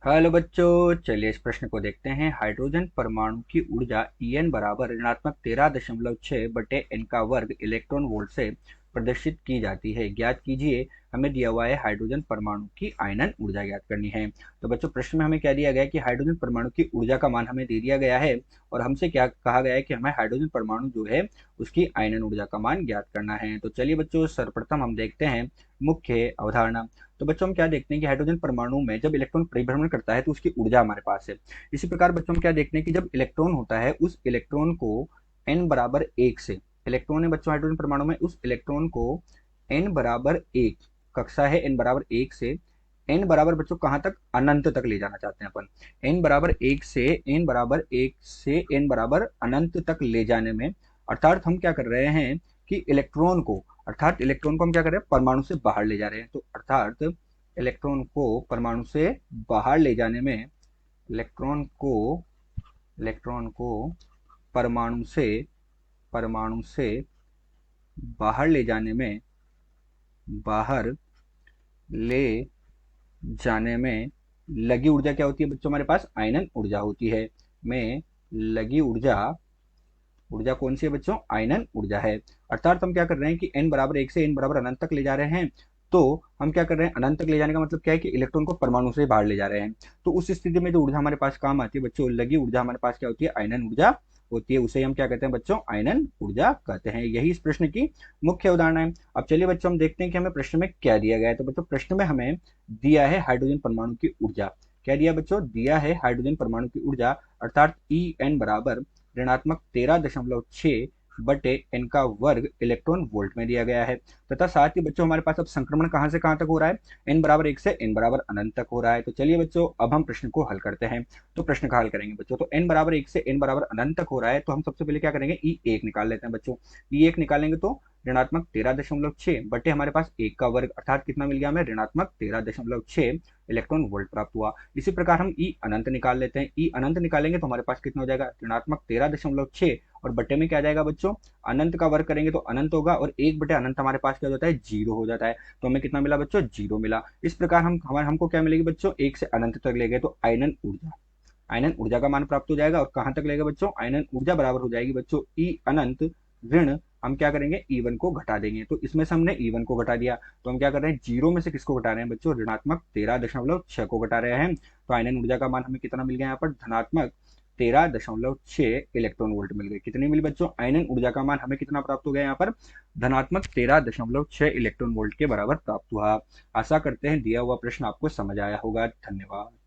Hello बच्चों, चलिए इस प्रश्न को देखते हैं। हाइड्रोजन परमाणु की ऊर्जा En बराबर ऋणात्मक 13.6 बटे एन का वर्ग इलेक्ट्रॉन वोल्ट से प्रदर्शित की जाती है। ज्ञात कीजिए। हमें दिया हुआ है हाइड्रोजन परमाणु की आयनन ऊर्जा ज्ञात करनी है। तो बच्चों, प्रश्न में हमें क्या दिया गया है कि हाइड्रोजन परमाणु की ऊर्जा का मान हमें दे दिया गया है और हमसे क्या कहा गया है कि हमें हाइड्रोजन परमाणु जो है उसकी आयनन ऊर्जा का मान ज्ञात करना है। तो चलिए बच्चों, सर्वप्रथम हम देखते हैं मुख्य अवधारणा। तो बच्चों, हम क्या देखते हैं कि हाइड्रोजन परमाणु में जब इलेक्ट्रॉन परिभ्रमण करता है तो उसकी ऊर्जा हमारे पास है। इसी प्रकार बच्चों, हम क्या देखते हैं कि जब इलेक्ट्रॉन होता है उस इलेक्ट्रॉन को n बराबर एक से, इलेक्ट्रॉन है बच्चों हाइड्रोजन परमाणु में, उस इलेक्ट्रॉन को n बराबर एक, कक्षा है n बराबर एक से n बराबर बच्चों कहाँ तक, अनंत तक ले जाना चाहते हैं अपन। n बराबर एक से n बराबर एक से n बराबर अनंत तक ले जाने में, अर्थात हम क्या कर रहे हैं कि इलेक्ट्रॉन को हम क्या कर रहे हैं, परमाणु से बाहर ले जा रहे हैं। तो अर्थात इलेक्ट्रॉन को परमाणु से बाहर ले जाने में, इलेक्ट्रॉन को इलेक्ट्रॉन को परमाणु से बाहर ले जाने में, बाहर ले जाने में लगी ऊर्जा क्या होती है बच्चों, हमारे पास आयनन ऊर्जा होती है। में लगी ऊर्जा, ऊर्जा कौन सी है बच्चों, आयनन ऊर्जा है। अर्थात हम क्या कर रहे हैं कि n बराबर एक से n बराबर अनंत तक ले जा रहे हैं। तो हम क्या कर रहे हैं, अनंत तक ले जाने का मतलब क्या है कि इलेक्ट्रॉन को परमाणु से बाहर ले जा रहे हैं। तो उस स्थिति में जो ऊर्जा हमारे पास काम आती है बच्चों, लगी ऊर्जा हमारे पास क्या होती है, आयनन ऊर्जा होती है। उसे हम क्या कहते हैं बच्चों, आयनन ऊर्जा कहते हैं। यही इस प्रश्न की मुख्य उदाहरण है। अब चलिए बच्चों, हम देखते हैं कि हमें प्रश्न में क्या दिया गया है। तो बच्चों, प्रश्न में हमें दिया है हाइड्रोजन परमाणु की ऊर्जा। क्या दिया बच्चों, दिया है हाइड्रोजन परमाणु की ऊर्जा, अर्थात En बराबर ऋणात्मक 13.6 बटे एन का वर्ग इलेक्ट्रॉन वोल्ट में दिया गया है। तथा साथ ही बच्चों, हमारे पास अब संक्रमण कहां से कहां तक हो रहा है, एन बराबर एक से एन बराबर अनंत तक हो रहा है। तो चलिए बच्चों, अब हम प्रश्न को हल करते हैं। तो प्रश्न का हल करेंगे बच्चों। तो एन बराबर एक से एन बराबर अनंत तक हो रहा है, तो हम सबसे पहले क्या करेंगे, ई एक निकाल लेते हैं बच्चों। ई एक निकालेंगे तो ऋणात्मक 13.6 बटे हमारे पास एक का वर्ग, अर्थात कितना मिल गया हमें, ऋणात्मक 13.6 इलेक्ट्रॉन वोल्ट प्राप्त हुआ। इसी प्रकार हम ई अनंत निकाल लेते हैं। ई अनंत निकालेंगे तो हमारे पास कितना हो जाएगा, ऋणात्मक 13.6 और बटे में क्या जाएगा बच्चों, अनंत का वर्ग करेंगे तो अनंत होगा और एक बटे अनंत हमारे पास क्या हो जाता है, जीरो हो जाता है। तो हमें कितना मिला बच्चों, जीरो मिला। इस प्रकार हमको क्या मिलेगी बच्चों, एक से अनंत तक ले गए तो आयनन ऊर्जा का मान प्राप्त हो जाएगा। और कहां तक लेगा बच्चों, आयनन ऊर्जा बराबर हो जाएगी बच्चों ई अनंत ऋण, हम क्या करेंगे, ई1 को घटा देंगे। तो इसमें से हमने ई1 को घटा दिया, तो हम क्या कर रहे हैं, जीरो में से किसको घटा रहे हैं बच्चों, ऋणात्मक 13.6 को घटा रहे हैं। तो आयनन ऊर्जा का मान हमें कितना मिल गया यहाँ पर, धनात्मक 13.6 इलेक्ट्रॉन वोल्ट मिल गए। कितनी मिली बच्चों, आयनन ऊर्जा का मान हमें कितना प्राप्त हो गया यहाँ पर, धनात्मक 13.6 इलेक्ट्रॉन वोल्ट के बराबर प्राप्त हुआ। आशा करते हैं दिया हुआ प्रश्न आपको समझ आया होगा। धन्यवाद।